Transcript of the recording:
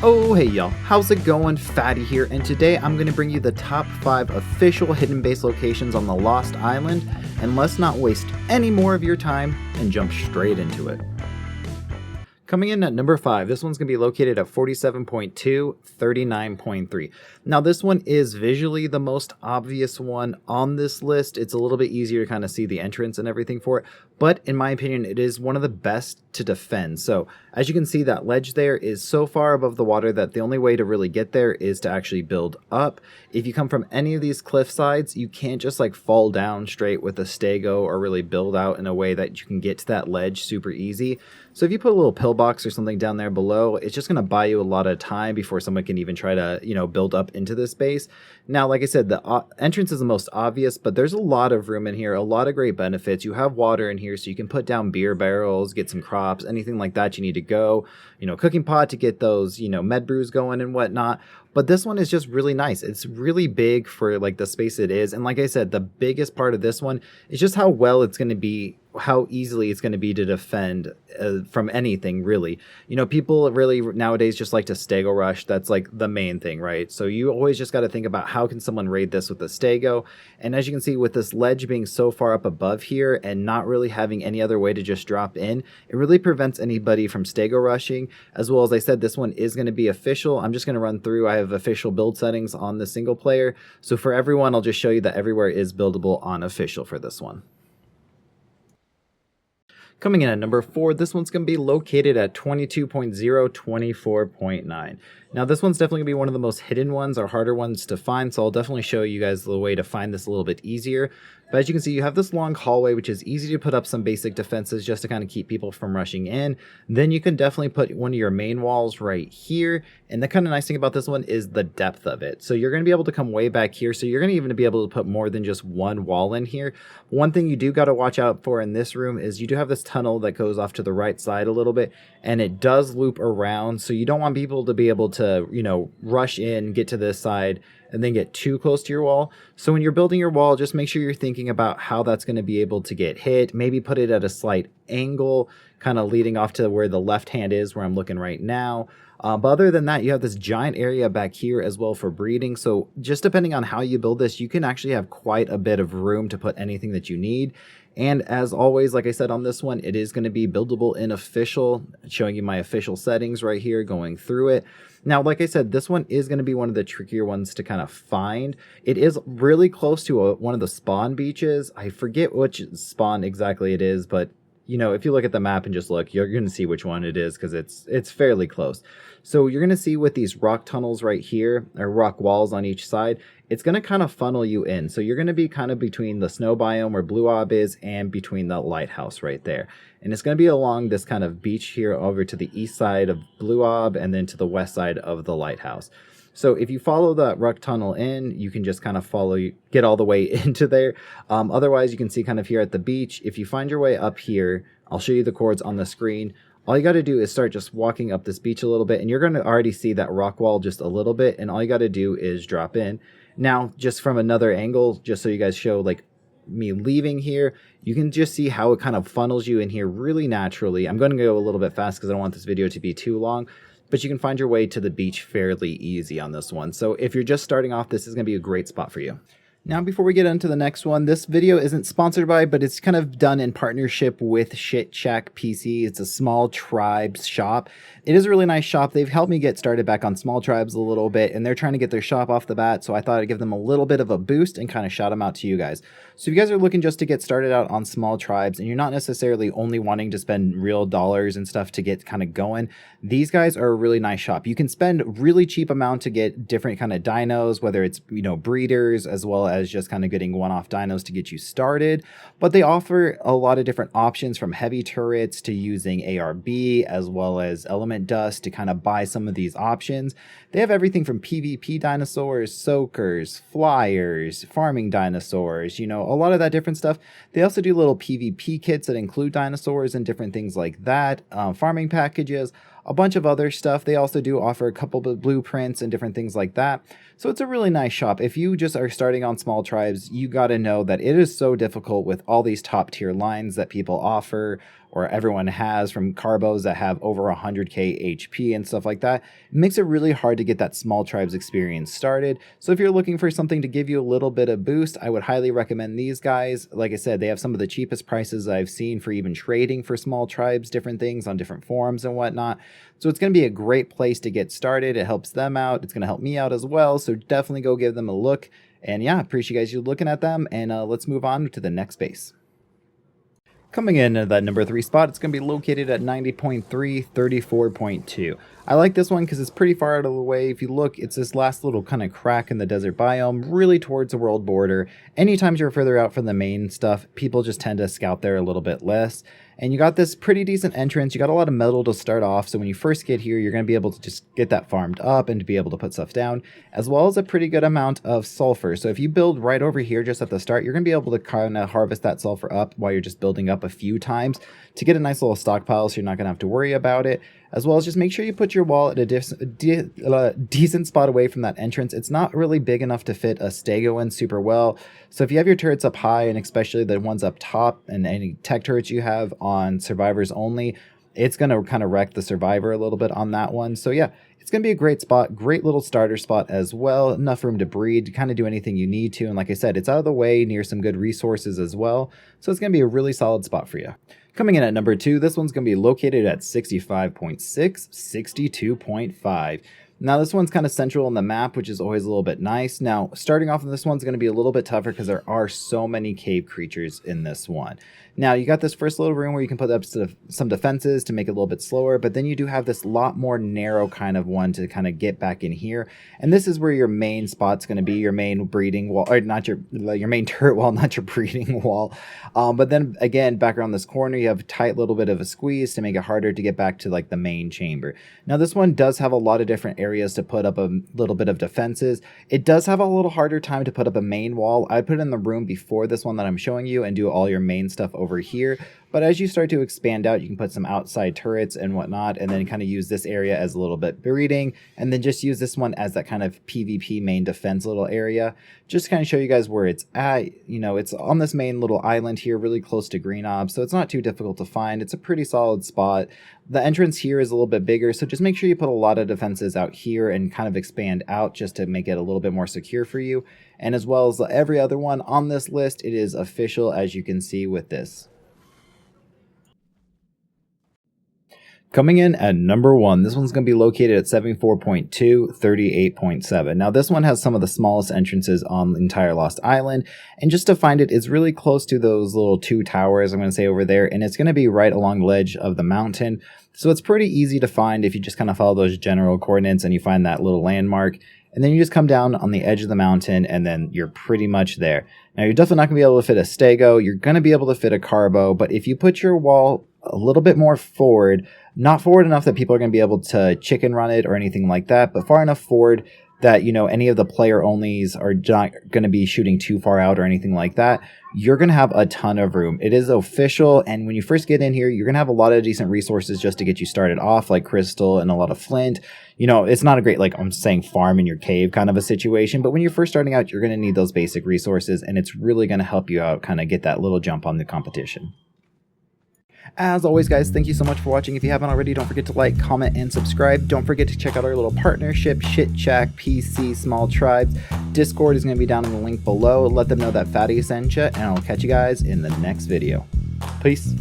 Oh hey y'all, how's it going? Fatty here, and today I'm going to bring you the top 5 official hidden base locations on the Lost Island, and let's not waste any more of your time and jump straight into it. Coming in at number 5, this one's going to be located at 47.2, 39.3. Now this one is visually the most obvious one on this list. It's a little bit easier to kind of see the entrance and everything for it, but in my opinion it is one of the best to defend. So as you can see, that ledge there is so far above the water that the only way to really get there is to actually build up. If you come from any of these cliff sides, you can't just like fall down straight with a stego or really build out in a way that you can get to that ledge super easy. So if you put a little pillbox or something down there below, it's just going to buy you a lot of time before someone can even try to, build up into this base. Now, like I said, the entrance is the most obvious, but there's a lot of room in here, a lot of great benefits. You have water in here, so you can put down beer barrels, get some crops, anything like that you need to go, cooking pot to get those, med brews going and whatnot. But this one is just really nice. It's really big for like the space it is. And like I said, the biggest part of this one is just how well it's going to be, how easily it's going to be to defend from anything, really. People really nowadays just like to stego rush. That's like the main thing, right? So you always just got to think about how can someone raid this with a stego. And as you can see, with this ledge being so far up above here and not really having any other way to just drop in, it really prevents anybody from stego rushing. As well as I said, this one is going to be official. I'm just going to run through. I have official build settings on the single player. So for everyone, I'll just show you that everywhere is buildable on official for this one. Coming in at number 4, this one's going to be located at 22.0, 24.9. Now this one's definitely going to be one of the most hidden ones or harder ones to find, so I'll definitely show you guys the way to find this a little bit easier. But as you can see, you have this long hallway, which is easy to put up some basic defenses just to kind of keep people from rushing in. Then you can definitely put one of your main walls right here. And the kind of nice thing about this one is the depth of it. So you're going to be able to come way back here. So you're going to even be able to put more than just one wall in here. One thing you do got to watch out for in this room is you do have this tunnel that goes off to the right side a little bit, and it does loop around. So you don't want people to be able to, rush in, get to this side, and then get too close to your wall. So when you're building your wall, just make sure you're thinking about how that's going to be able to get hit. Maybe put it at a slight angle, kind of leading off to where the left hand is, where I'm looking right now. But other than that, you have this giant area back here as well for breeding. So just depending on how you build this, you can actually have quite a bit of room to put anything that you need. And as always, like I said on this one, it is going to be buildable in official, showing you my official settings right here, going through it. Now, like I said, this one is going to be one of the trickier ones to kind of find. It is really close to one of the spawn beaches. I forget which spawn exactly it is, but if you look at the map and just look, you're going to see which one it is because it's fairly close. So you're going to see with these rock tunnels right here, or rock walls on each side, it's going to kind of funnel you in. So you're going to be kind of between the snow biome where Blue Ob is and between the lighthouse right there. And it's going to be along this kind of beach here over to the east side of Blue Ob and then to the west side of the lighthouse. So if you follow that rock tunnel in, you can just kind of get all the way into there. Otherwise, you can see kind of here at the beach. If you find your way up here, I'll show you the coords on the screen. All you got to do is start just walking up this beach a little bit, and you're going to already see that rock wall just a little bit. And all you got to do is drop in. Now, just from another angle, just so you guys show like me leaving here, you can just see how it kind of funnels you in here really naturally. I'm going to go a little bit fast because I don't want this video to be too long. But you can find your way to the beach fairly easy on this one. So if you're just starting off, this is going to be a great spot for you. Now, before we get into the next one, this video isn't sponsored by, but it's kind of done in partnership with Shit Shack PC. It's a small tribes shop. It is a really nice shop. They've helped me get started back on small tribes a little bit, and they're trying to get their shop off the bat, so I thought I'd give them a little bit of a boost and kind of shout them out to you guys. So if you guys are looking just to get started out on small tribes, and you're not necessarily only wanting to spend real dollars and stuff to get kind of going, these guys are a really nice shop. You can spend a really cheap amount to get different kind of dinos, whether it's, breeders, as well as just kind of getting one-off dinos to get you started. But they offer a lot of different options, from heavy turrets to using ARB, as well as element dust to kind of buy some of these options. They have everything from PvP dinosaurs, soakers, flyers, farming dinosaurs, a lot of that different stuff. They also do little PvP kits that include dinosaurs and different things like that, farming packages, a bunch of other stuff. They also do offer a couple of blueprints and different things like that. So it's a really nice shop. If you just are starting on small tribes, you got to know that it is so difficult with all these top tier lines that people offer, or everyone has, from carbos that have over 100k HP and stuff like that. It makes it really hard to get that small tribes experience started. So if you're looking for something to give you a little bit of boost, I would highly recommend these guys. Like I said, they have some of the cheapest prices I've seen for even trading for small tribes, different things on different forums and whatnot. So it's going to be a great place to get started. It helps them out. It's going to help me out as well. So definitely go give them a look. And yeah, appreciate you looking at them. And let's move on to the next base. Coming in at that number 3 spot, it's going to be located at 90.3, 34.2. I like this one because it's pretty far out of the way. If you look, it's this last little kind of crack in the desert biome, really towards the world border. Anytime you're further out from the main stuff, people just tend to scout there a little bit less. And you got this pretty decent entrance. You got a lot of metal to start off. So when you first get here, you're going to be able to just get that farmed up and to be able to put stuff down, as well as a pretty good amount of sulfur. So if you build right over here just at the start, you're going to be able to kind of harvest that sulfur up while you're just building up a few times to get a nice little stockpile, so you're not going to have to worry about it. As well as just make sure you put your wall at a decent spot away from that entrance. It's not really big enough to fit a stego in super well. So if you have your turrets up high, and especially the ones up top and any tech turrets you have on survivors only, it's going to kind of wreck the survivor a little bit on that one. So yeah, it's going to be a great spot, great little starter spot as well. Enough room to breed, kind of do anything you need to. And like I said, it's out of the way near some good resources as well. So it's going to be a really solid spot for you. Coming in at number 2, this one's going to be located at 65.6, 62.5. Now this one's kind of central on the map, which is always a little bit nice. Now starting off on this one's going to be a little bit tougher because there are so many cave creatures in this one. Now you got this first little room where you can put up some defenses to make it a little bit slower, but then you do have this lot more narrow kind of one to kind of get back in here. And this is where your main spot's going to be, your main breeding wall, or not your main turret wall, not your breeding wall. But then again, back around this corner, you have a tight little bit of a squeeze to make it harder to get back to like the main chamber. Now this one does have a lot of different areas to put up a little bit of defenses. It does have a little harder time to put up a main wall. I put it in the room before this one that I'm showing you and do all your main stuff over here. But as you start to expand out, you can put some outside turrets and whatnot, and then kind of use this area as a little bit breeding, and then just use this one as that kind of PvP main defense little area. Just to kind of show you guys where it's at. You know, it's on this main little island here, really close to Green Ob, so it's not too difficult to find. It's a pretty solid spot. The entrance here is a little bit bigger, so just make sure you put a lot of defenses out here and kind of expand out just to make it a little bit more secure for you. And as well as every other one on this list, it is official, as you can see with this. Coming in at number 1, this one's going to be located at 74.2, 38.7. Now this one has some of the smallest entrances on the entire Lost Island, and just to find it, it's really close to those little 2 towers I'm going to say over there, and it's going to be right along the ledge of the mountain. So it's pretty easy to find if you just kind of follow those general coordinates and you find that little landmark. And then you just come down on the edge of the mountain, and then you're pretty much there. Now you're definitely not going to be able to fit a stego. You're going to be able to fit a carbo, but if you put your wall a little bit more forward, not forward enough that people are going to be able to chicken run it or anything like that, but far enough forward that, you know, any of the player onlys are not going to be shooting too far out or anything like that, you're going to have a ton of room. It is official, and when you first get in here, you're going to have a lot of decent resources just to get you started off, like crystal and a lot of flint. You know, it's not a great, like I'm saying, farm in your cave kind of a situation, but when you're first starting out, you're going to need those basic resources, and it's really going to help you out, kind of get that little jump on the competition. As always, guys, thank you so much for watching. If you haven't already, don't forget to like, comment, and subscribe. Don't forget to check out our little partnership, Chit Chat PC Small Tribes. Discord is going to be down in the link below. Let them know that Fatty sent you, and I'll catch you guys in the next video. Peace.